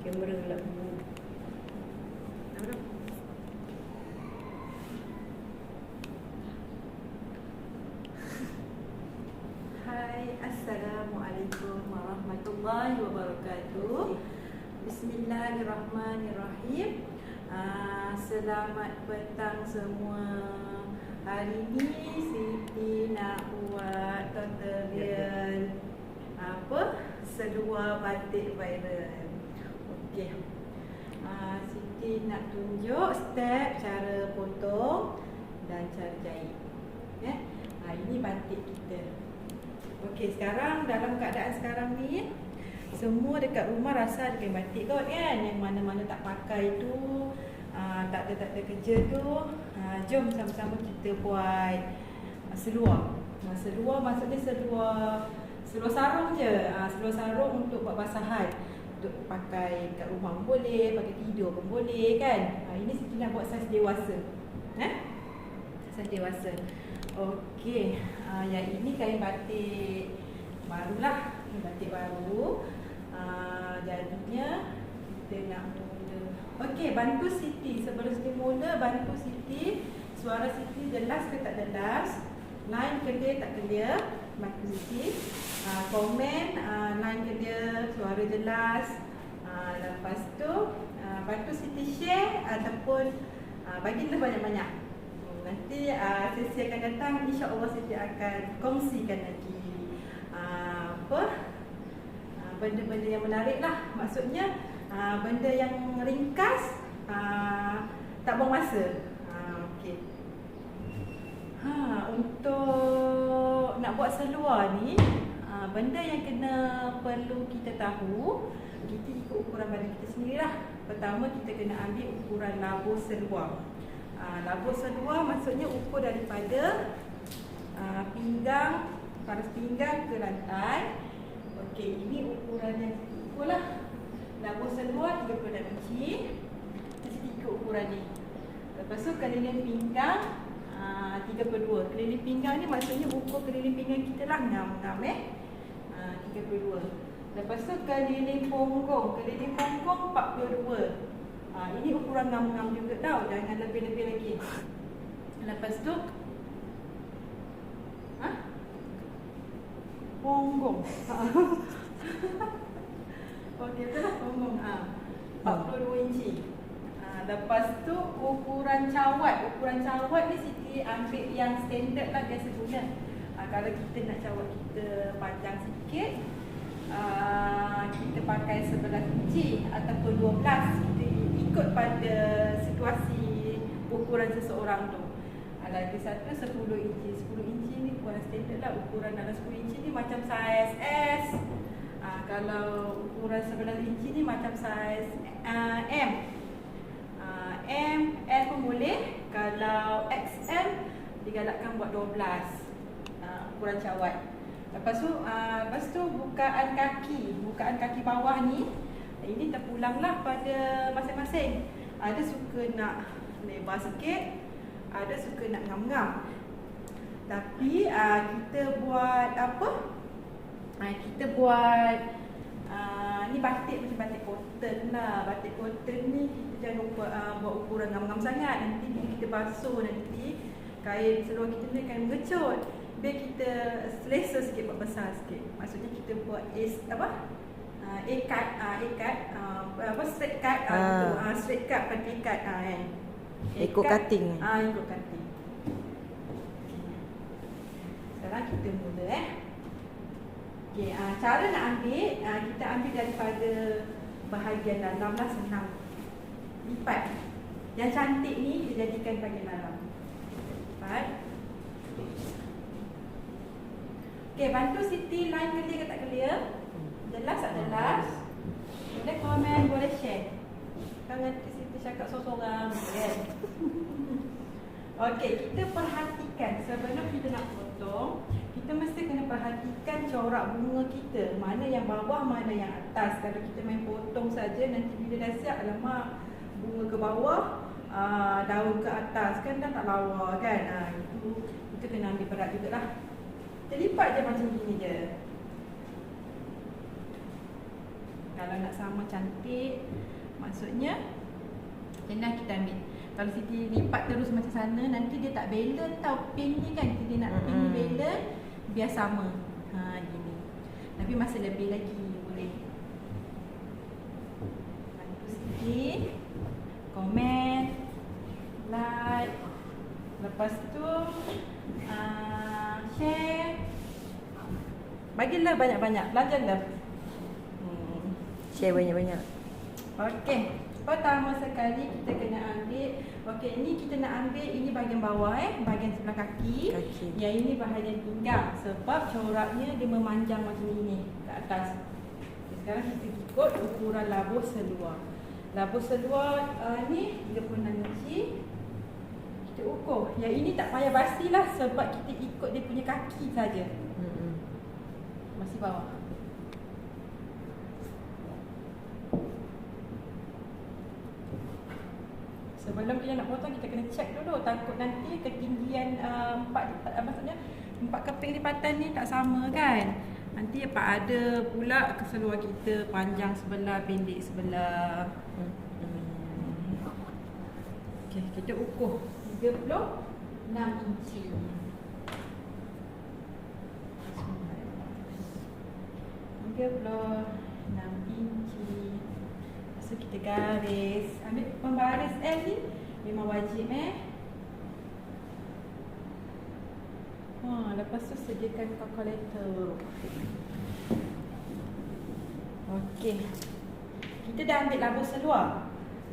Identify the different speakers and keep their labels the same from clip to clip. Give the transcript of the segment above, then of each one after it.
Speaker 1: Kamera gelap.
Speaker 2: Hai, Assalamualaikum warahmatullahi wabarakatuh. Bismillahirrahmanirrahim. Selamat petang semua. Hari ni Siti nak buat tutorial seluar batik viral. Okey. Siti nak tunjuk step cara potong dan cara jahit. Ini batik kita. Okey, sekarang dalam keadaan sekarang ni semua dekat rumah rasa ada kain batik kot kan. Yang mana-mana tak pakai tu, tak ada kerja tu, jom sama-sama kita buat seluar. Seluar maksudnya seluar sarung je. Seluar sarung untuk buat basahan. Untuk pakai kat rumah pun boleh, pakai tidur pun boleh kan. Ini Siti nak buat saiz dewasa. Saiz dewasa. Okey, yang ini kain batik barulah, kain batik baru. Jadinya kita nak mula. Okey, bantu Siti sebelum Siti mula, bantu Siti suara Siti jelas ke tak jelas, line clear tak clear, bantu Siti. Komen line clear, suara jelas. Lepas tu bantu Siti share ataupun bagilah banyak-banyak. Nanti sesi akan datang, insya-Allah Siti akan kongsikan lagi benda-benda yang menarik lah. Maksudnya benda yang ringkas, tak buang masa. Okey. Untuk nak buat seluar ni, benda yang perlu kita tahu, kita ikut ukuran badan kita sendirilah. Pertama kita kena ambil ukuran labur seluar. Labur seluar maksudnya ukur daripada pinggang, paras pinggang ke lantai. Okey, ini ukuran yang kita ukur lah. Labur seluar 36 inci. Kita ikut ukuran ni. Lepas tu keliling pinggang 32. Keliling pinggang ni maksudnya ukur keliling pinggang kita lah, ngam-ngam 32. Lepas tu keliling punggung 42. Ini ukuran ngam-ngam juga tau, jangan lebih-lebih lagi. Lepas tu punggung. Okey, itulah punggung. 42 inci. Lepas tu ukuran cawat. Ukuran cawat ni Siti ambil yang standard lah, biasa guna. Kalau kita nak cawat kita panjang sikit, kita pakai 11 inci ataupun 12. Kita ikut pada situasi ukuran seseorang tu. Lagi satu 10 inci. 10 inci ni ukuran standard lah. Ukuran dalam 10 inci ni macam saiz S. Kalau ukuran 11 inci ni macam saiz M. L pun boleh. Kalau XL digalakkan buat 12 ukuran cawat. Lepas tu bukaan kaki bawah ni, ini terpulanglah pada masing-masing. Ada suka nak lebar sikit, ada suka nak ngam-ngam. Tapi kita buat apa? Kita buat ni batik macam batik cotton lah. Batik cotton ni kita jangan buat ukuran ngam-ngam sangat. Nanti bila kita basuh, nanti kain seluar kita ni akan mengecut. Biar kita selesa sikit, buat besar sikit. Maksudnya kita buat A-cut, straight cut, straight cut, pakai cut kan.
Speaker 3: Ikut cutting.
Speaker 2: Ikut cutting. Sekarang kita mula Okey, cara nak ambil, kita ambil daripada bahagian dalam lah, senang. Lipat. Yang cantik ni kita jadikan bahagian dalam. Lipat. Okey, bantu Siti line clear ke tak clear? Jelas tak jelas? Boleh komen, boleh share. Kan nanti Siti cakap sorang-sorang kan. Okey, kita perhatikan sebelum kita nak potong, kita mesti kena perhatikan corak bunga kita. Mana yang bawah, mana yang atas. Kalau kita main potong saja, nanti bila dah siap, alamak, bunga ke bawah, daun ke atas, kan dah tak lawa kan. Itu kita kena ambil berat jugalah. Kita lipat je macam gini je. Kalau nak sama cantik, maksudnya jenah kita ambil. Kalau Siti lipat terus macam sana, nanti dia tak balance tau pin ni kan. Kita nak pin ni balance, biar sama. Gini. Tapi masih lebih lagi boleh. Bantu sikit. Komen, like. Lepas tu share. Bagilah banyak-banyak. Belanjalah.
Speaker 3: Share banyak-banyak.
Speaker 2: Okey. Pertama sekali kita kena ambil. Okey, ini kita nak ambil ini bahagian bawah bahagian sebelah kaki. Yang ini bahagian pinggang sebab coraknya dia memanjang macam ini ke atas. Okay, sekarang kita ikut ukuran labuh seluar. Labuh seluar ni 36 inci. Kita ukur. Yang ini tak payah basilah sebab kita ikut dia punya kaki saja. Masih bawah. Sebelum kita nak potong, kita kena check dulu. Takut nanti ketinggian maksudnya 4 keping lipatan ni tak sama kan. Nanti ada pula keseluar kita panjang sebelah, pendek sebelah. Okey, kita ukur 36 inci. 36 inci. So kita garis. Ambil pembaris L ni memang wajib lepas tu sediakan kalkulator. Okey. Kita dah ambil labuh seluar.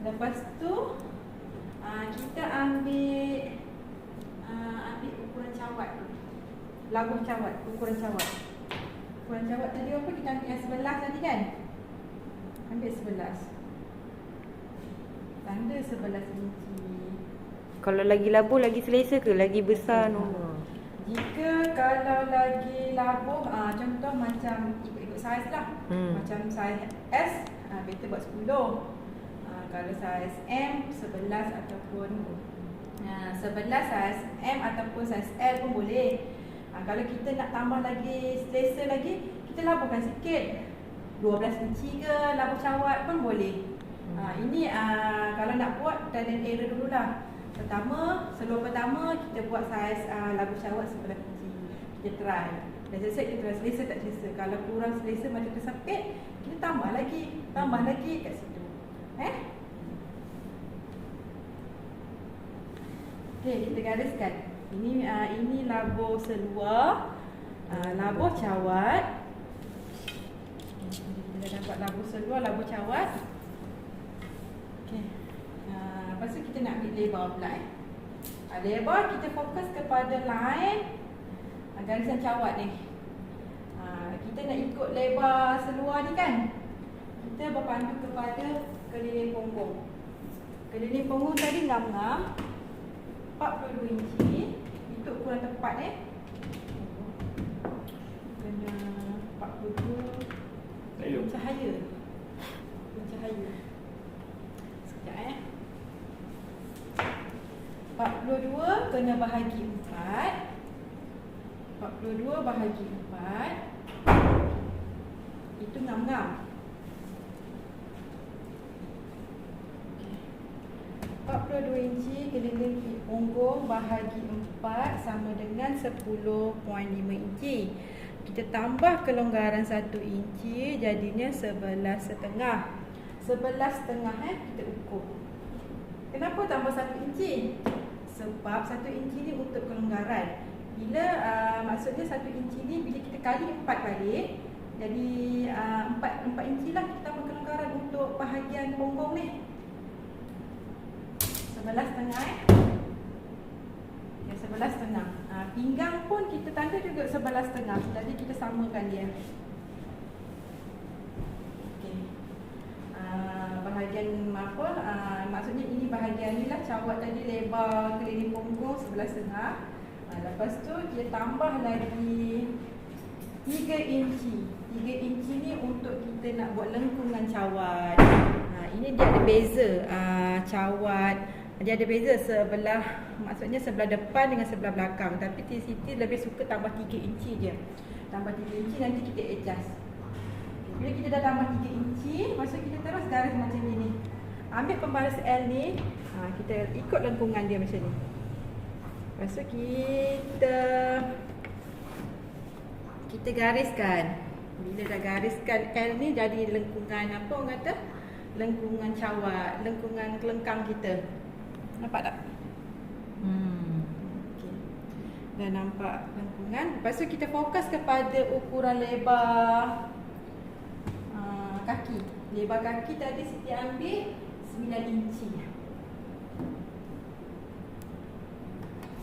Speaker 2: Lepas tu kita ambil ukuran cawat. Labuh cawat, ukuran cawat. Ukuran cawat tadi apa? Kita ambil yang 11 tadi kan? Ambil 11. Tanda 11 inci.
Speaker 3: Kalau lagi labuh lagi selesa ke? Lagi besar normal?
Speaker 2: Jika kalau lagi labuh, contoh macam ikut saiz lah. Macam saiz S, better buat 10. Kalau saiz M, 11 ataupun 11 saiz M ataupun saiz L pun boleh. Kalau kita nak tambah lagi selesa lagi, kita labuhkan sikit. 12 inci ke labuh cawat pun boleh. Ini kalau nak buat trial and error dululah. Seluar pertama kita buat saiz labuh cawat 11 inci. Kita try. Dah selesai kita try selesa tak selesa. Kalau kurang selesa macam tersepit, kita tambah lagi kat situ. Okey, kita gariskan. Ini labuh seluar, labuh cawat. Kita dah dapat labuh seluar, labuh cawat. Okey. Lepas tu kita nak ambil lebar pula lebar kita fokus kepada line garisan cawat ni. Kita nak ikut lebar seluar ni kan. Kita berpandu kepada keliling punggung. Keliling punggung tadi ngam-ngam 42 inci. Itu ukuran tepat kena 42 cahaya. Sekejap 42 kena bahagi 4. 42 bahagi 4. Itu ngam-ngam. 42 inci keliling punggung bahagi 4 sama dengan 10.5 inci. Kita tambah kelonggaran 1 inci jadinya 11.5. 11.5 kita ukur. Kenapa tambah 1 inci? Sebab 1 inci ni untuk kelonggaran. Bila maksudnya 1 inci ni bila kita kali 4 balik, jadi 4 inci lah kita tambah kelonggaran untuk bahagian punggung ni. 11.5 ya, 11.5. Pinggang pun kita tanda juga 11.5. Jadi kita samakan dia. Okey. Bahagian apa? Maksudnya ini bahagian ni lah cawat tadi lebar keliling punggung 11.5. Lepas tu dia tambah lagi 3 inci. 3 inci ni untuk kita nak buat lengkungan cawat. Ini dia ada beza cawat. Dia ada beza sebelah, maksudnya sebelah depan dengan sebelah belakang. Tapi Siti lebih suka tambah 3 inci je. Tambah 3 inci nanti kita adjust. Bila kita dah tambah 3 inci, Lepas tu kita terus garis macam ni. Ambil pembaris L ni, kita ikut lengkungan dia macam ni. Lepas tu kita gariskan. Bila dah gariskan L ni jadi lengkungan apa orang kata? Lengkungan cawat, lengkungan kelengkang kita. Nampak tak? Okey. Dah nampak lengkungan. Lepas tu kita fokus kepada ukuran lebar kaki. Lebar kaki tadi Siti ambil 9 inci.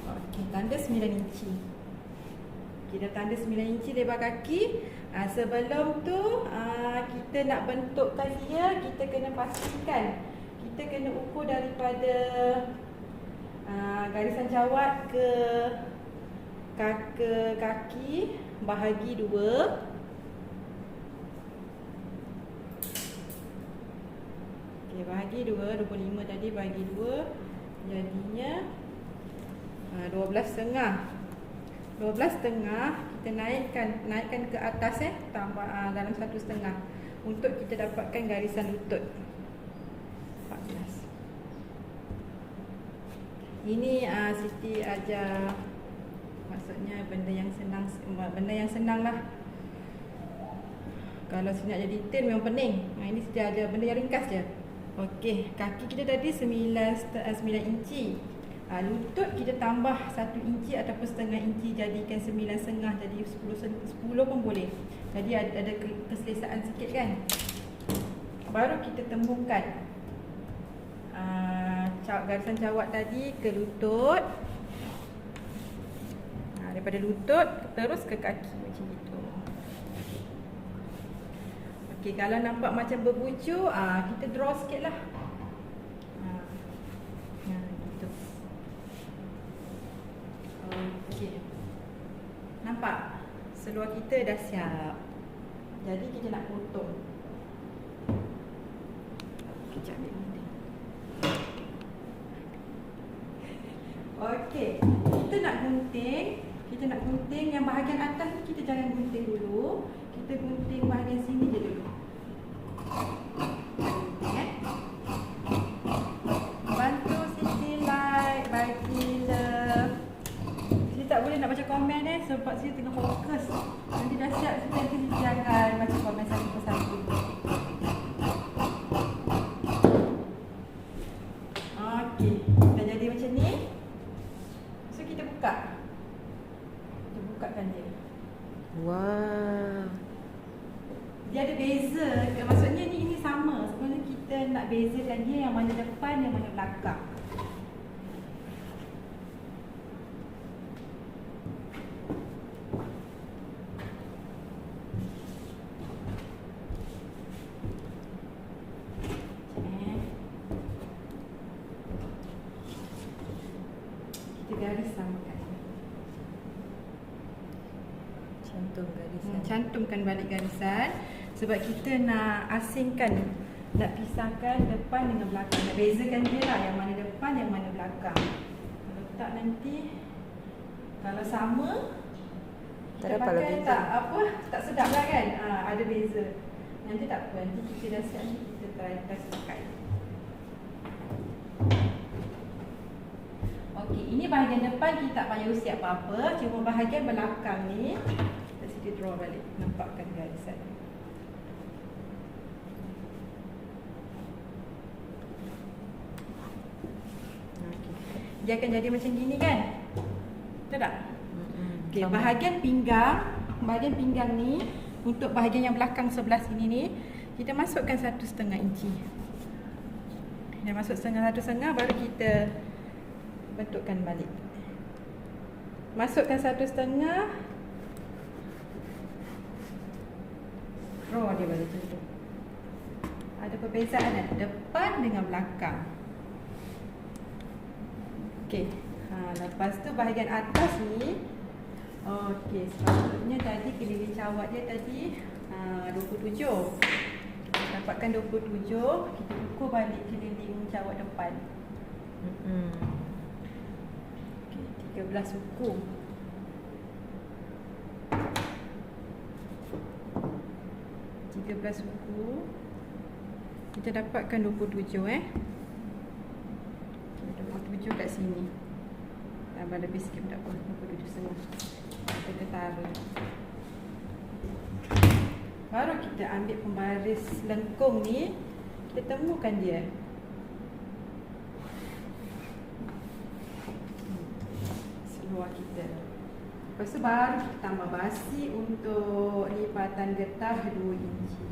Speaker 2: Okey, tanda 9 inci. Kita tanda 9 inci lebar kaki. Sebelum tu kita nak bentukkan dia, kita kena pastikan kita kena ukur daripada garisan cawat ke kaki bahagi 2. Okey, bahagi 2, 25 tadi bahagi 2 jadinya 12,5. 12,5 kita naikkan ke atas tambah dalam 1,5 untuk kita dapatkan garisan lutut 14. Ini Siti ajar, maksudnya benda yang senang lah. Kalau Siti nak jadi detail memang pening. Ini Siti ajar benda yang ringkas je. Okey, kaki kita tadi 9 inci. Lutut kita tambah 1 inci ataupun setengah inci, jadikan 9,5, jadi 10 pun boleh. Jadi ada keselesaan sikit kan. Baru kita temukan garisan cawat tadi ke lutut. Daripada lutut terus ke kaki macam itu. Okey, kalau nampak macam berbujur, kita draw sikit lah. Gitu. Okey. Nampak? Seluar kita dah siap. Jadi kita nak potong. Kejap ambil gunting. Okey, kita nak gunting yang bahagian atas ni, kita jangan gunting dulu. Kita gunting bahagian sini je dulu. Bantu Siti like, bagi love. Siti tak boleh nak baca komen sebab Siti tengah fokus. Nanti dah siap Siti jangan baca komen satu persatu. Okey, dah jadi macam ni. So kita bukakan dia.
Speaker 3: Wow.
Speaker 2: Dia ada beza. Maksudnya ini sama. Sebenarnya kita nak bezakan dia yang mana depan, yang mana belakang. Kita garis samakan. Cantumkan balik garisan. Sebab kita nak asingkan, nak pisahkan depan dengan belakang. Nak bezakan dia lah, yang mana depan, yang mana belakang. Kalau tak nanti, kalau sama, kita pakai tak sedap lah kan. Ada beza. Nanti tak apa, nanti kita dah siap, kita try pakai. Okey, ini bahagian depan kita tak payah usia apa-apa. Cuma bahagian belakang ni kita draw balik, nampakkan garisan. Okay. Dia akan jadi macam gini kan? Betul tak? Okey, bahagian pinggang ni, untuk bahagian yang belakang sebelah sini ni, kita masukkan 1,5 inci. Dah masuk 1,5 baru kita bentukkan balik. Masukkan 1,5, draw dia balik macam tu. Ada perbezaan depan dengan belakang. Okey. Lepas tu bahagian atas ni, okey, sepatutnya tadi keliling cawat dia tadi 27. Dapatkan 27, kita ukur balik keliling cawat depan. Okey, 13 suku. Kita dapatkan 27 Okay, 27 kat sini. Tambah lebih sikit tak apa, 27,5. Kita taruh. Baru kita ambil pembaris lengkung ni, kita temukan dia. Seluar kita. Lepas tu baru kita tambah basi untuk lipatan getah 2 inci.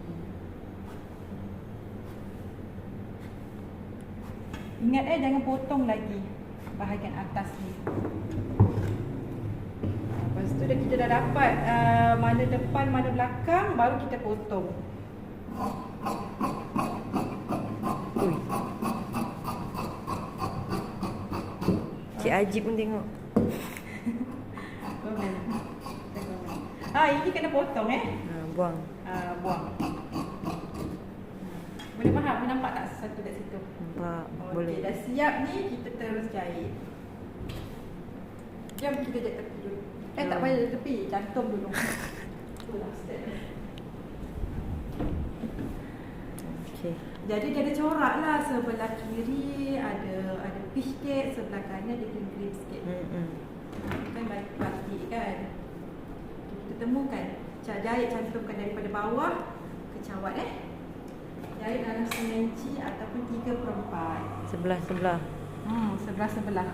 Speaker 2: Ingat jangan potong lagi bahagian atas ni. Lepas tu kita dah dapat mana depan mana belakang, baru kita potong.
Speaker 3: Ui. Cik Haji pun tengok.
Speaker 2: Ini kena potong
Speaker 3: Buang.
Speaker 2: buang. Boleh faham? Boleh nampak tak satu kat situ?
Speaker 3: Nampak.
Speaker 2: Boleh.
Speaker 3: Boleh.
Speaker 2: Dah siap ni, kita terus jahit. Jom kita jahit tepi dulu. Tak payah jahit tepi, cantum dulu. Itulah step.
Speaker 3: Okey.
Speaker 2: Jadi dia ada corak lah, sebelah kiri ada pishket, sebelah kanan ada krim-krim sikit. Kan batik kan. Kita temukan cara jahit, cantumkan daripada bawah ke cawat jahit dalam 9 inci ataupun 3/4.
Speaker 3: Sebelah-sebelah.
Speaker 2: Sebelah-sebelah.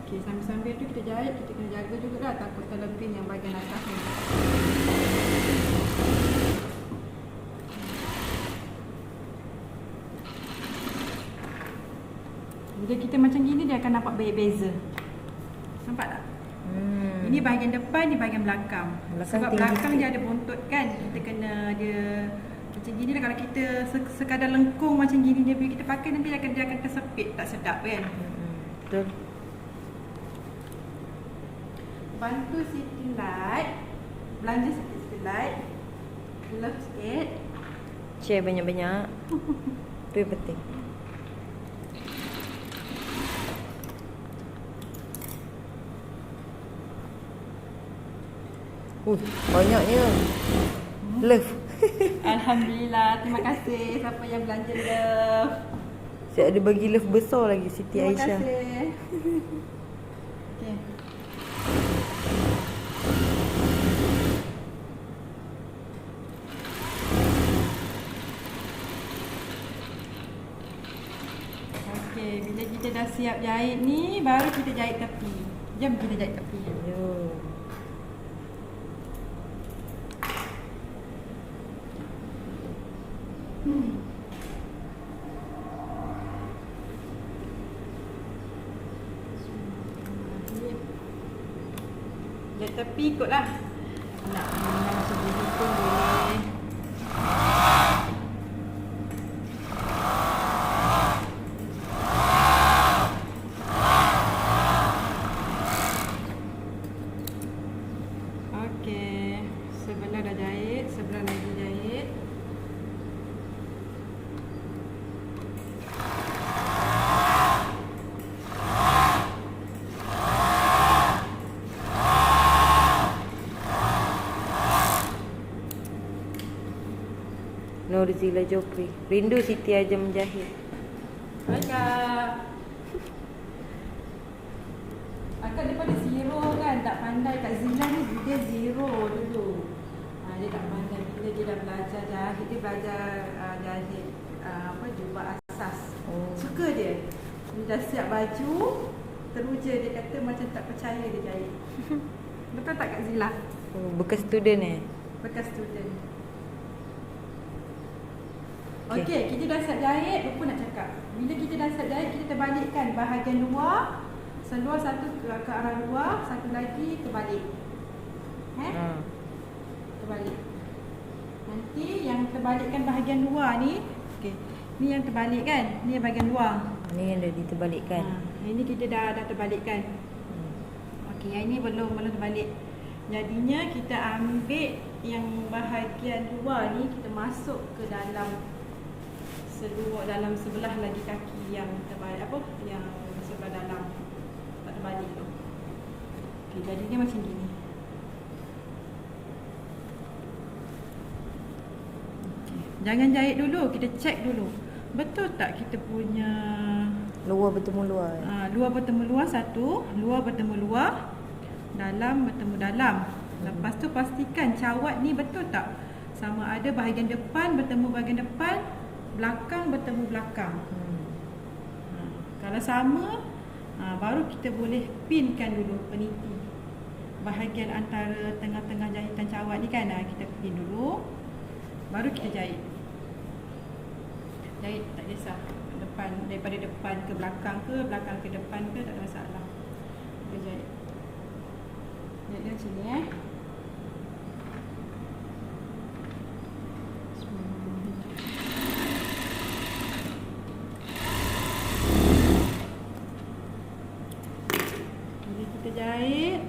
Speaker 2: Okey, sambil-sambil tu kita jahit, kita kena jaga jugalah takut terlebih yang bahagian atas ni. Bila kita macam gini, dia akan nampak beza. Nampak tak? Ini bahagian depan, ni bahagian belakang. Sebab belakang dia ada bontot kan. Kita kena dia macam gini lah. Kalau kita sekadar lengkung macam gini, dia bila kita pakai nanti dia akan tersepit, tak sedap kan.
Speaker 3: Betul.
Speaker 2: Bantu Siti Light, belanja sikit Siti Light, love sikit.
Speaker 3: Share banyak-banyak. Tu yang penting. Banyaknya. Love.
Speaker 2: Alhamdulillah, terima kasih siapa yang belanja love.
Speaker 3: Saya ada bagi love besar lagi Siti Aisyah.
Speaker 2: Terima kasih. Okey. Okey, bila kita dah siap jahit ni, baru kita jahit tepi. Jom kita jahit tepi.
Speaker 3: Yo.
Speaker 2: Jahit tepi ikutlah. Nak macam ni pun boleh. Okey, sebelah dah jahit, sebelah lagi jahit.
Speaker 3: Norzila Jopri. Rindu Siti Aja menjahit.
Speaker 2: Hai Kak. Akak daripada zero kan, tak pandai. Kak Zila ni dia zero dulu. Dia tak pandai. Bila dia dah belajar jahit, dia belajar jahit jubah asas. Suka dia. Dia dah siap baju, teruja dia kata macam tak percaya dia jahit. Betul tak Kak Zila?
Speaker 3: Bekas student
Speaker 2: Bekas student. Okey, kita dah siap jahit, lupa nak cakap. Bila kita dah siap jahit, kita terbalikkan bahagian luar. Seluar satu ke arah luar, satu lagi terbalik. Terbalik. Nanti yang terbalikkan bahagian luar ni, okey. Ni yang terbalik kan? Ni yang bahagian luar.
Speaker 3: Ni yang dah diterbalikkan.
Speaker 2: Ini kita dah terbalikkan. Okey, yang ini belum terbalik. Jadinya kita ambil yang bahagian luar ni, kita masuk ke dalam sebelah lagi kaki yang terbalik, yang sebelah dalam tak terbalik tu. Okey, jadi dia macam gini. Okey, jangan jahit dulu, kita cek dulu. Betul tak kita punya
Speaker 3: Luar bertemu luar.
Speaker 2: luar bertemu luar satu, luar bertemu luar, dalam bertemu dalam. Lepas tu pastikan cawat ni betul tak? Sama ada bahagian depan bertemu bahagian depan, belakang bertemu belakang. Kalau sama, baru kita boleh pinkan dulu peniti. Bahagian antara tengah-tengah jahitan cawat ni kan, kita pin dulu. Baru kita jahit. Jahit tak kisah. Depan, daripada depan ke belakang ke, belakang ke depan ke, tak ada masalah. Kita jahit. Jahit dia macam ni kita jahit.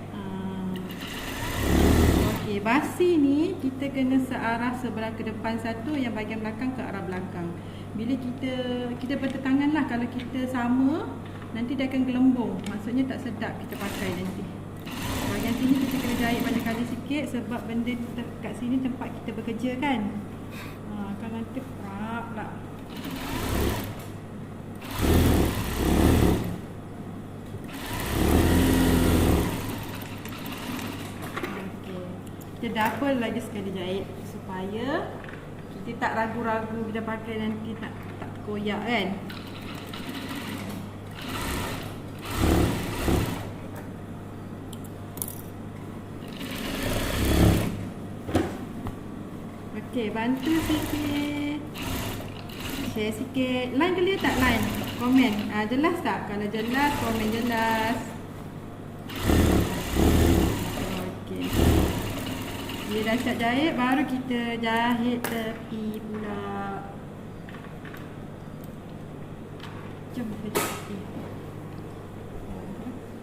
Speaker 2: Okey, basi ni kita kena searah sebelah ke depan satu, yang bahagian belakang ke arah belakang. Bila kita bertentangan lah. Kalau kita sama, nanti dia akan gelembung. Maksudnya tak sedap kita pakai nanti. Bahagian sini kita kena jahit banyak kali sikit, sebab benda kat sini tempat kita bekerja kan. Kan nanti prap lah. Kita double lagi sekali jahit supaya kita tak ragu-ragu bila pakai nanti tak koyak kan. Okey, bantu sikit. Share sikit. Line clear tak line? Komen. Jelas tak? Kalau jelas, komen jelas. Bila dah siap jahit, baru kita jahit tepi pula. Jom kita jahit tepi.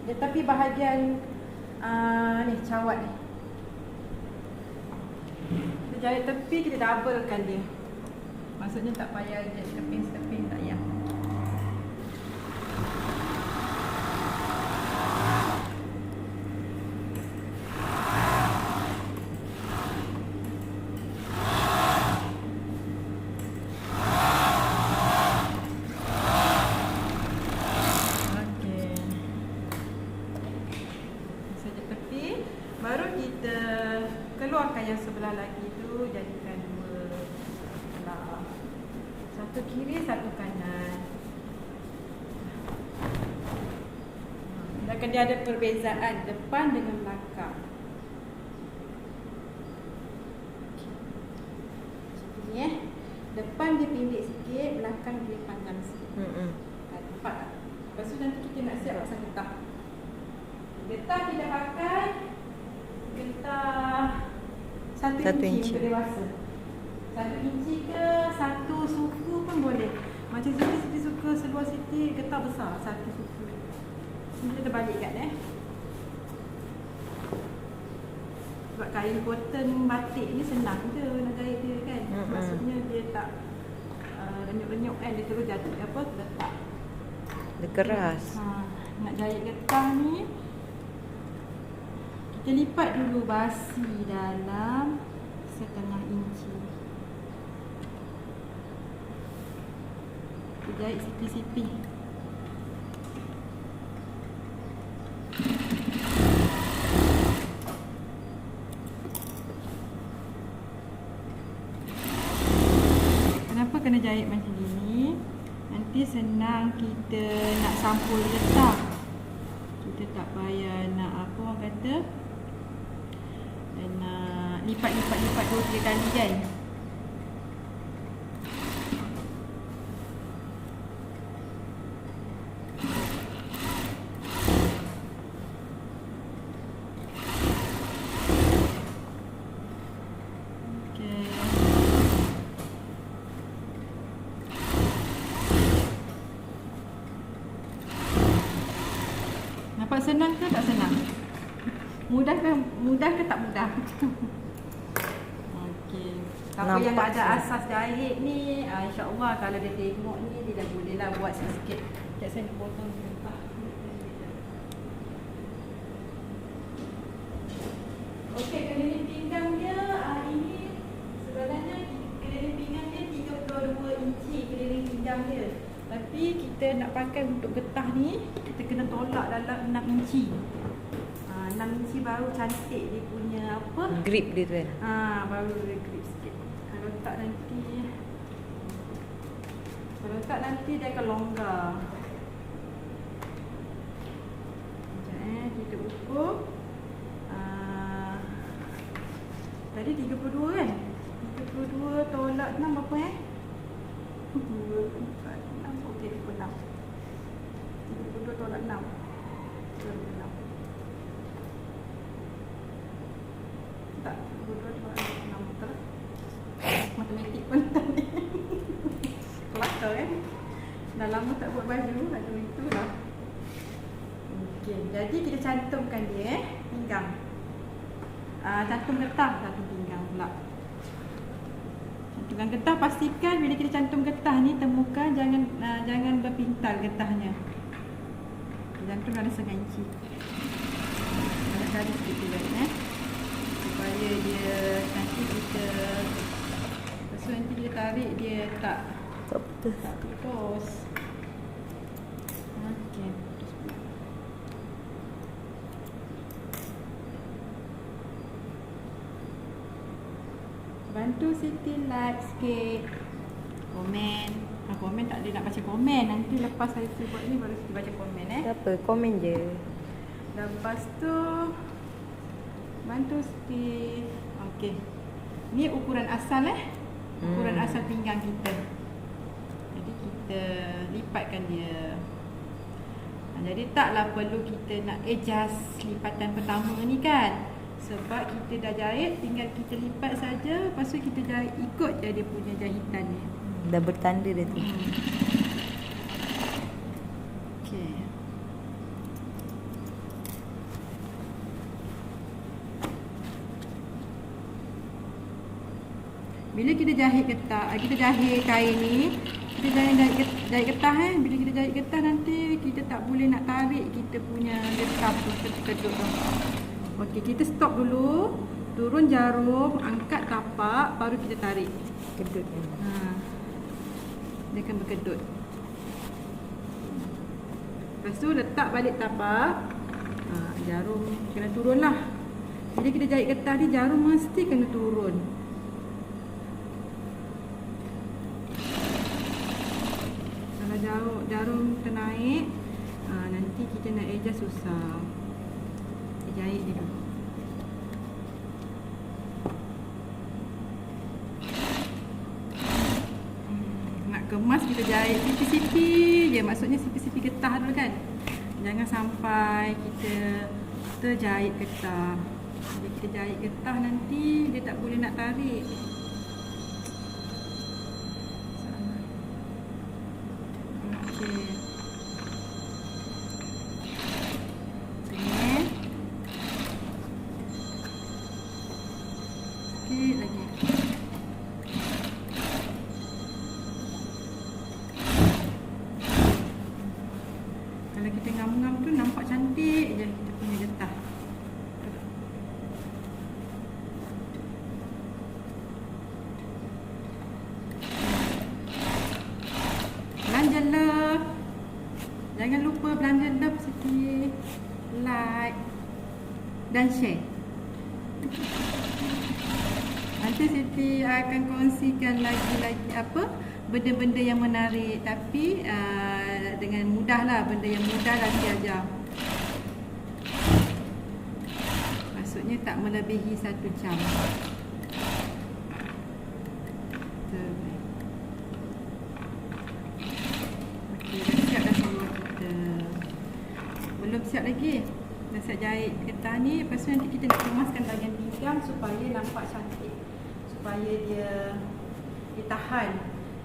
Speaker 2: Dia tepi bahagian ni, cawat ni. Kita jahit tepi, kita doublekan dia. Maksudnya tak payah jahit teping-teping, tak payah. Baru kita keluarkan yang sebelah lagi tu, jadikan dua belah. Satu kiri, satu kanan. Dia ada perbezaan depan dengan belakang. Macam ni Depan dia pendek sikit, belakang dia panjang sikit. Nampak tak? Lepas tu nanti kita nak siap pasang getah. Getah kita pakai getah 1 inci untuk dewasa. 1 inci ke 1 suku pun boleh. Macam Siti suka seluar Siti getah besar, 1 suku. Sini kita balikkan Sebab kain cotton batik ni senang je nak jahit dia kan. Maksudnya dia tak renyuk-renyuk kan, dia terus jatuh letak.
Speaker 3: Dia keras.
Speaker 2: Nak jahit getah ni, kita lipat dulu basi dalam 1/2 inci. Kita jahit sipi-sipi. Kenapa kena jahit macam ni? Nanti senang kita nak sampul getah. Kita tak payah nak apa orang kata, dan nak lipat-lipat 2-3 kali kan. Nampak senang ke tak senang? Mudah ke tak mudah? Okey. Siapa yang ada asas jahit ni, insya-Allah kalau dia tengok ni, dia dah bolehlah buat sikit-sikit. Sekejap saya potong sebentar. kita nak pakai untuk getah ni, kita kena tolak dalam 6 inci. 6 inci baru cantik dia punya apa?
Speaker 3: Grip dia tu kan.
Speaker 2: Baru dia grip sikit. Kalau tak nanti dia akan longgar. Sekejap kita ukur. Tadi 32 kan? 32 tolak 6 berapa 2, 4, 6. Okey, 6. 32 tolak 6. 26. Tak, 22 tolak 6 betul lah. Matematik pun tak ni. Kelakar kan? Dah lama tak buat baju, aduh itulah. Okey, jadi kita cantumkan dia pinggang. Cantum getah, cantum pinggang pula. Cantumkan getah, pastikan bila kita cantum getah ni temukan jangan berpintal getahnya. Cantum dalam 1/2 inci. Kali sikit juga supaya dia nanti kita lepas tu nanti dia tarik dia tak putus. Okey. Bantu Siti like sikit. Komen. Komen tak ada nak baca komen. Nanti lepas saya buat ni baru Siti baca komen
Speaker 3: Tak apa, komen je.
Speaker 2: Lepas tu bantu Siti. Okey. Ni ukuran asal ukuran asal pinggang kita. Jadi kita lipatkan dia. Jadi taklah perlu kita nak adjust lipatan pertama ni kan. Sebab kita dah jahit, tinggal kita lipat saja. Lepas tu kita jahit, ikut je dia punya jahitan ni.
Speaker 3: Dah bertanda dah tu.
Speaker 2: Okey. Bila kita jahit getah, kita jahit kain ni, kita jahit getah bila kita jahit getah nanti kita tak boleh nak tarik kita punya getah tu kedut tu. Okey, kita stop dulu, turun jarum, angkat tapak, baru kita tarik.
Speaker 3: Kedut.
Speaker 2: Dia akan berkedut. Lepas tu letak balik tapak. Jarum kena turun lah. Bila kita jahit getah ni, jarum mesti kena turun. Kalau jarum ternaik, nanti kita nak adjust susah. Kita jahit dia dulu. Nak kemas kita jahit sipi-sipi je. Maksudnya sipi-sipi getah dulu kan. Jangan sampai kita terjahit getah. Bila kita jahit getah nanti dia tak boleh nak tarik. Okey. Sikit lagi. Kalau kita ngam-ngam tu nampak cantik je kita punya getah. Belanja love. Jangan lupa belanja love sikit. Like dan share. Nanti Siti akan kongsikan lagi apa benda-benda yang menarik, tapi dengan mudah lah, benda yang mudah nanti ajar. Maksudnya tak melebihi 1 jam. Okey, dah siap dah semua kita. Belum siap lagi. Dah siap jahit getah ni. Lepas tu nanti kita nak kemaskan bahagian pinggang supaya nampak cantik, supaya dia tahan.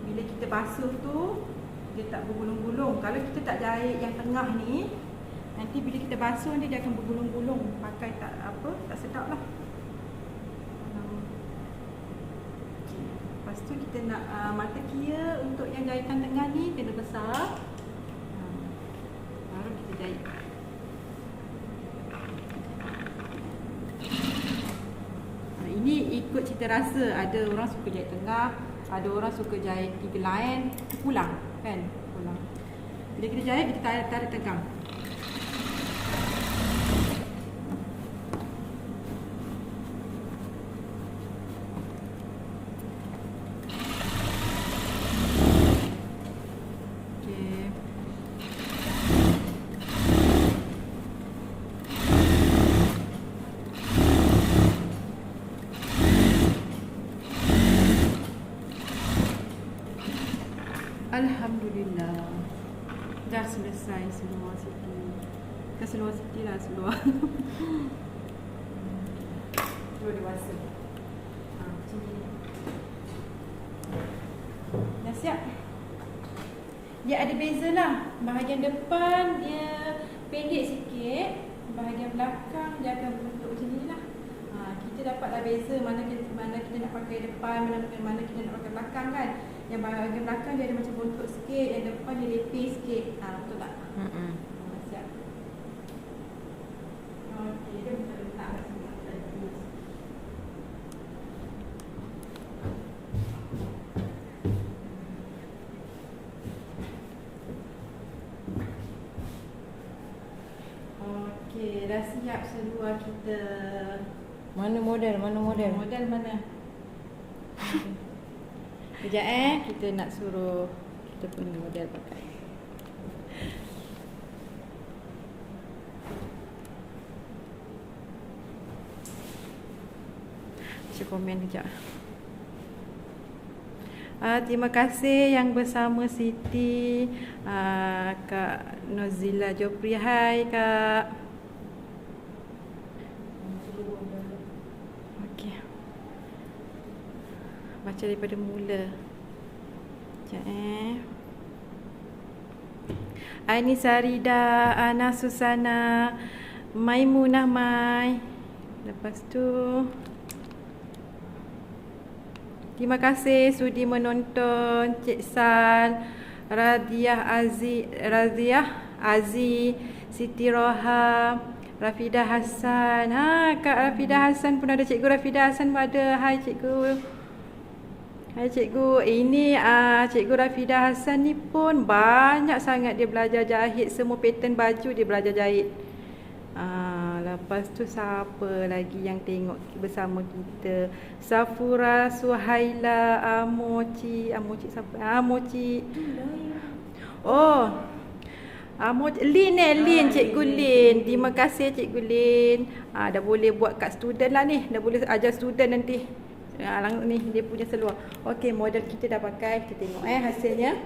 Speaker 2: Bila kita basuh tu dia tak bergulung-gulung. Kalau kita tak jahit yang tengah ni, nanti bila kita basuh dia akan bergulung-gulung. Pakai tak sedap lah. Okay. Lepas tu kita nak mata kira untuk yang jahitan tengah ni kena besar. Baru kita jahit. Ini ikut cita rasa. Ada orang suka jahit tengah, ada orang suka jahit 3 line, pulang kan? Pulang. Bila kita jahit, kita tarik tegang. Alhamdulillah. Dah selesai seluar Siti. Bukan seluar Siti lah, seluar. Seluar dewasa. Macam ni. Dah siap. Dia ada beza lah. Bahagian depan dia pendek sikit. Bahagian belakang dia akan bentuk macam ni lah. Kita dapatlah beza mana kita nak pakai depan, mana kita nak pakai belakang kan. Yang bahagian belakang dia ada macam bontot sikit, yang depan dia lepis sikit. Betul tak? Siap. Okey, dia kita letak kat sini. Okey, dah siap seluar kita.
Speaker 3: Mana model?
Speaker 2: Model mana? Sekejap kita nak suruh kita punya model pakai. Saya komen sekejap. Terima kasih yang bersama Siti, Kak Nozila Jopri. Hai Kak. Baca daripada mula. Sekejap Aini Sarida, Ana Susana, Maimunah Mai. Lepas tu terima kasih sudi menonton Cik Sal, Radiah Aziz, Siti Roha, Rafidah Hassan. Kak Rafidah Hassan pun ada. Cikgu Rafidah Hassan pun ada. Hai cikgu. Hai cikgu, ini cikgu Rafidah Hassan ni pun banyak sangat dia belajar jahit. Semua pattern baju dia belajar jahit. Lepas tu siapa lagi yang tengok bersama kita? Safura, Suhaila, Amoci siapa? Amoci. Oh. Lin, cikgu Lin. Terima kasih cikgu Lin. Dah boleh buat kat student lah ni. Dah boleh ajar student nanti. Ni dia punya seluar. Okey, model kita dah pakai. Kita tengok hasilnya.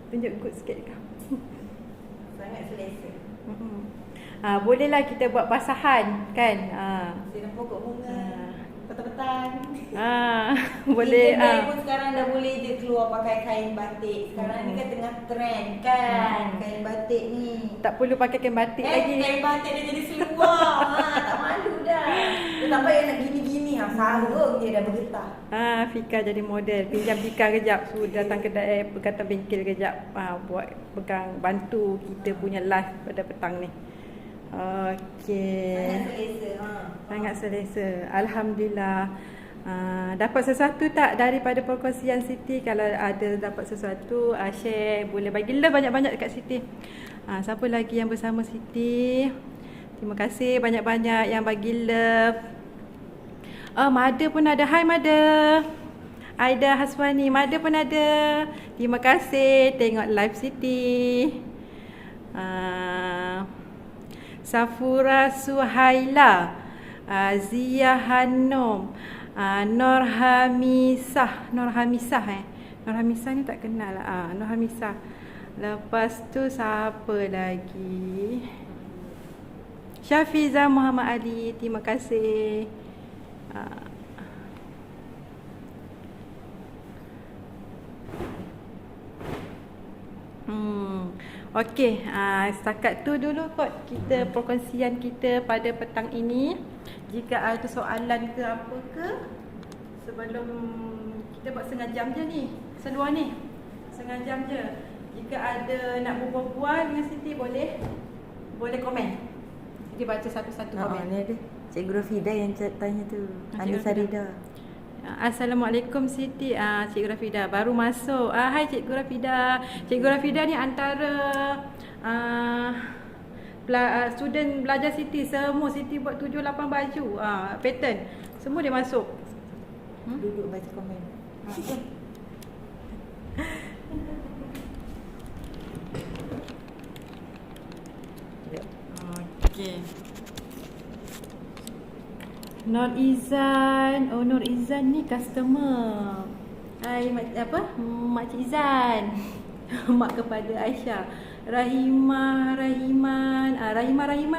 Speaker 2: Tunjuk good sikit kau.
Speaker 3: Sangat selesa.
Speaker 2: Bolehlah kita buat basahan kan.
Speaker 3: Siram pokok bunga. Petang-petang.
Speaker 2: Boleh.
Speaker 3: Kita pun sekarang dah boleh je keluar pakai kain batik. Sekarang ni kan tengah trend kan. Kain batik ni.
Speaker 2: Tak perlu pakai kain batik lagi.
Speaker 3: Kain batik dah jadi seluar. Tak malu dah. Dia tak payah nak gini-gini. Sarung dia dah bergetah.
Speaker 2: Fika jadi model. Pinjam Fika kejap. Suruh datang kedai perkataan bengkel kejap. Buat pegang bantu kita punya live pada petang ni. Okey.
Speaker 3: Sangat selesa.
Speaker 2: Sangat selesa. Alhamdulillah. Dapat sesuatu tak daripada perkongsian Siti? Kalau ada dapat sesuatu, share. Boleh bagi love banyak-banyak dekat Siti. Siapa lagi yang bersama Siti? Terima kasih banyak-banyak yang bagi love. Mada pun ada. Hai Mada. Aida Haswani, Mada pun ada. Terima kasih tengok live Siti. Safura Suhaila, Zia Hanum, Nurhamisah ni tak kenal lah. Nurhamisah. Lepas tu siapa lagi? Syafiza Muhammad Ali. Terima kasih. Okey, setakat tu dulu kot kita perkongsian kita pada petang ini. Jika ada soalan ke apa ke, sebelum kita buat setengah jam je ni, seluar ni setengah jam je. Jika ada nak berbual dengan Siti, boleh komen. Siti baca satu-satu komen.
Speaker 3: Ni ada Cikgu Rafidah yang tanya tu. Ani Sarida.
Speaker 2: Assalamualaikum Siti. Cikgu Rafida baru masuk. Hai Cikgu Rafida. Cikgu Rafida ni antara student belajar Siti. Semua Siti buat 7-8 baju pattern. Semua dia masuk.
Speaker 3: Duduk baca komen.
Speaker 2: Okey. Nur Izan. Oh, Nur Izan ni customer. Hai Makcik Izan. Mak kepada Aisyah. Rahiman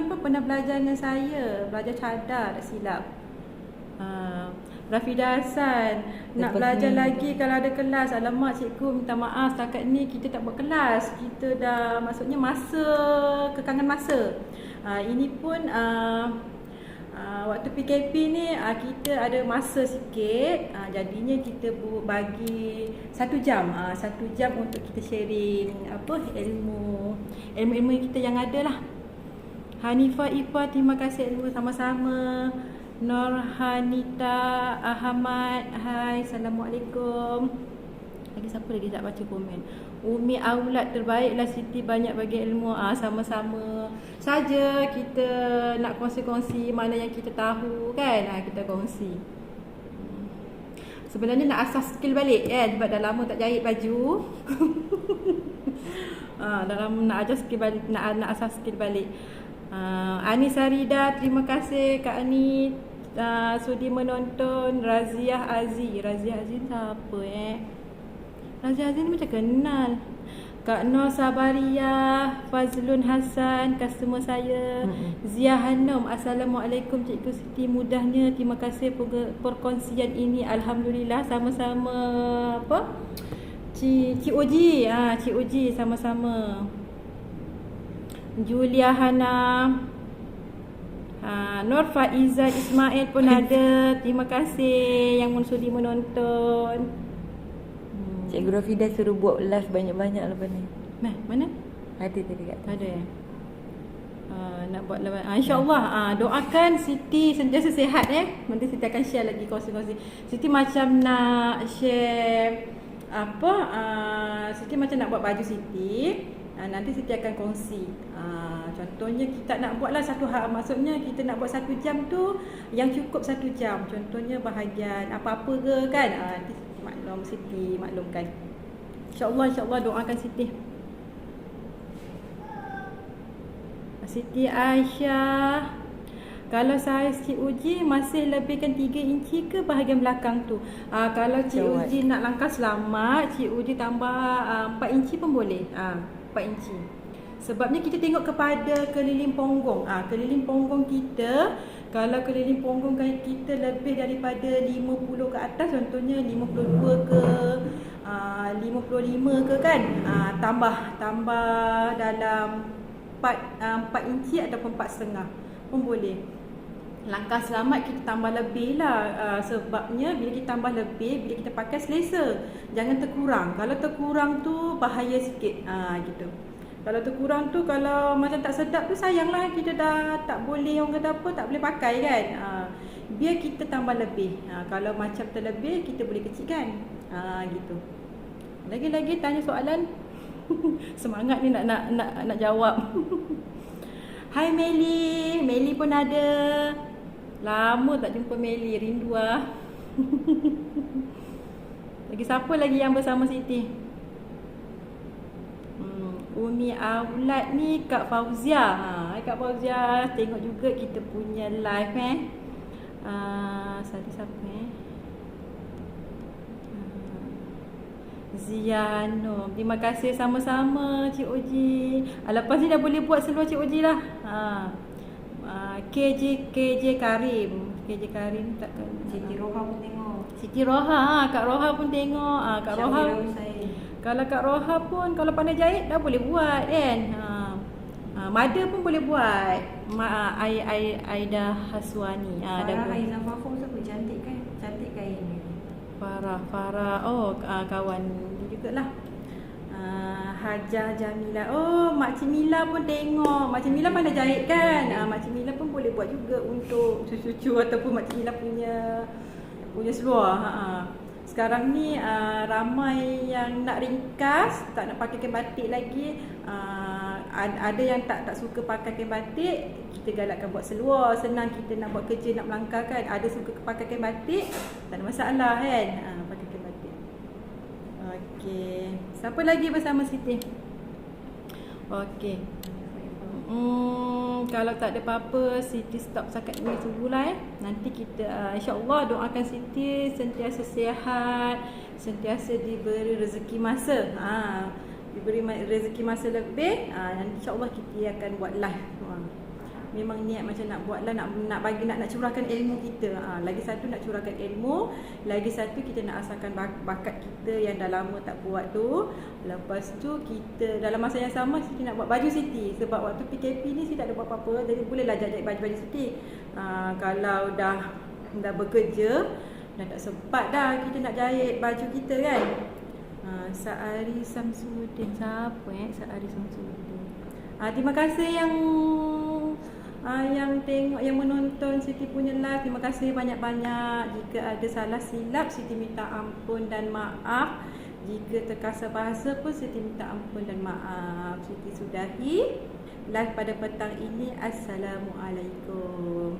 Speaker 2: pun pernah belajar dengan saya. Belajar cadar tak silap. Rafida Hassan nak belajar lagi kalau ada kelas. Alamak cikgu, minta maaf setakat ni kita tak buat kelas. Kita dah maksudnya kekangan masa. Ini pun waktu PKP ni kita ada masa sikit, jadinya kita bagi 1 jam. 1 jam untuk kita sharing ilmu kita yang ada lah. Hanifah Ifa, terima kasih ilmu sama-sama. Norhanita Ahmad, hai, Assalamualaikum. Lagi siapa lagi tak baca komen? Umi Aulad, terbaiklah Siti, banyak bagi ilmu. Sama-sama saja, kita nak kongsi-kongsi mana yang kita tahu kan. Kita kongsi. Sebenarnya nak asas skill balik kan, sebab dah lama tak jahit baju. Dah lama nak ajar skill balik, nak asas skill balik. Ani Sarida, terima kasih Kak Ani sudi menonton. Raziah Aziz siapa Raziah Aziz ni macam kenal. Kak Nur Sabaria, Fazlun Hassan, customer saya. Zia Hanum, Assalamualaikum Cikgu Siti, mudahnya terima kasih perkongsian ini. Alhamdulillah, sama-sama. Cik Oji, Cik Oji, sama-sama. Julia Hana, Nur Faizal Ismail pun ada. Terima kasih yang sudi menonton.
Speaker 3: Cikgu Rafida suruh buat live banyak-banyak lepas ni.
Speaker 2: Mana?
Speaker 3: Ada tadi kat
Speaker 2: Ada ya? Nak buat live. InsyaAllah doakan Siti sentiasa sihat Nanti Siti akan share lagi kongsi-kongsi. Siti macam nak share Siti macam nak buat baju Siti. Nanti Siti akan kongsi. Contohnya kita nak buatlah satu hal, maksudnya kita nak buat 1 jam tu yang cukup 1 jam. Contohnya bahagian apa-apa ke kan. Nanti Siti maklumkan. InsyaAllah doakan Siti. Siti Aisyah, kalau saiz Cik Uji masih lebihkan 3 inci ke bahagian belakang tu? Kalau Cik Uji nak langkah selamat, Cik Uji tambah 4 inci pun boleh. 4 inci. Sebabnya kita tengok kepada keliling punggung. Keliling punggung kita, kalau keliling punggung kita lebih daripada 50 ke atas, contohnya 52 ke 55 ke kan, tambah dalam 4 inci ataupun 4,5 pun boleh. Langkah selamat kita tambah lebih lah. Sebabnya bila kita tambah lebih, bila kita pakai selesa, jangan terkurang. Kalau terkurang tu bahaya sikit. Gitu. Kalau terkurang tu, kalau macam tak sedap tu sayanglah, kita dah tak boleh, orang kata apa, tak boleh pakai kan. Biar kita tambah lebih. Kalau macam terlebih, kita boleh kecilkan. Gitu. Lagi-lagi tanya soalan. Semangat ni nak jawab. Hai Meli pun ada. Lama tak jumpa Meli, rindu Lagi siapa lagi yang bersama Siti? Umi Aulad ni Kak Fauzia. Kak Fauzia, tengok juga kita punya live siapa Ziano, terima kasih sama-sama Cik Oji. Lepas ni dah boleh buat seluar Cik Oji lah. KJ Karim takkan.
Speaker 3: Siti Roha pun tengok.
Speaker 2: Siti Roha, Kak Roha pun tengok. Kak Roha, kalau Kak Roha pun kalau pandai jahit dah boleh buat kan. Mada pun boleh buat. Aida Haswani.
Speaker 3: Farah Aizam Fafum siapa? Cantik kain ni.
Speaker 2: Farah. Kawan dia jugalah. Hajah Jamila. Makcik Mila pun tengok. Makcik Mila pandai jahit kan. Makcik Mila pun boleh buat juga untuk cucu-cucu ataupun Makcik Mila punya punya seluar. Sekarang ni ramai yang nak ringkas, tak nak pakai kain batik lagi. Ada yang tak suka pakai kain batik, kita galakkan buat seluar. Senang kita nak buat kerja, nak melangkah kan. Ada suka pakai kain batik, tak ada masalah kan. Pakai kain batik. Okey, siapa lagi bersama Siti? Okey. Kalau tak ada apa-apa, Siti stop setakat ni dululah. Nanti kita insya-Allah doakan Siti sentiasa sihat, sentiasa diberi rezeki masa. Diberi rezeki masa lebih. Insya-Allah kita akan buat live. Memang niat macam nak buat lah, nak bagi nak curahkan ilmu kita. Lagi satu nak curahkan ilmu, lagi satu kita nak asahkan bakat kita yang dah lama tak buat tu. Lepas tu kita dalam masa yang sama Siti nak buat baju Siti, sebab waktu PKP ni Siti tak ada buat apa-apa, jadi bolehlah jahit baju Siti. Kalau dah bekerja, dah tak sempat dah kita nak jahit baju kita kan. Saari Samsudin, siapa Saari Samsudin? Terima kasih yang tengok, yang menonton Siti punya live. Terima kasih banyak-banyak. Jika ada salah silap, Siti minta ampun dan maaf. Jika terkasar bahasa pun Siti minta ampun dan maaf. Siti sudahi live pada petang ini. Assalamualaikum.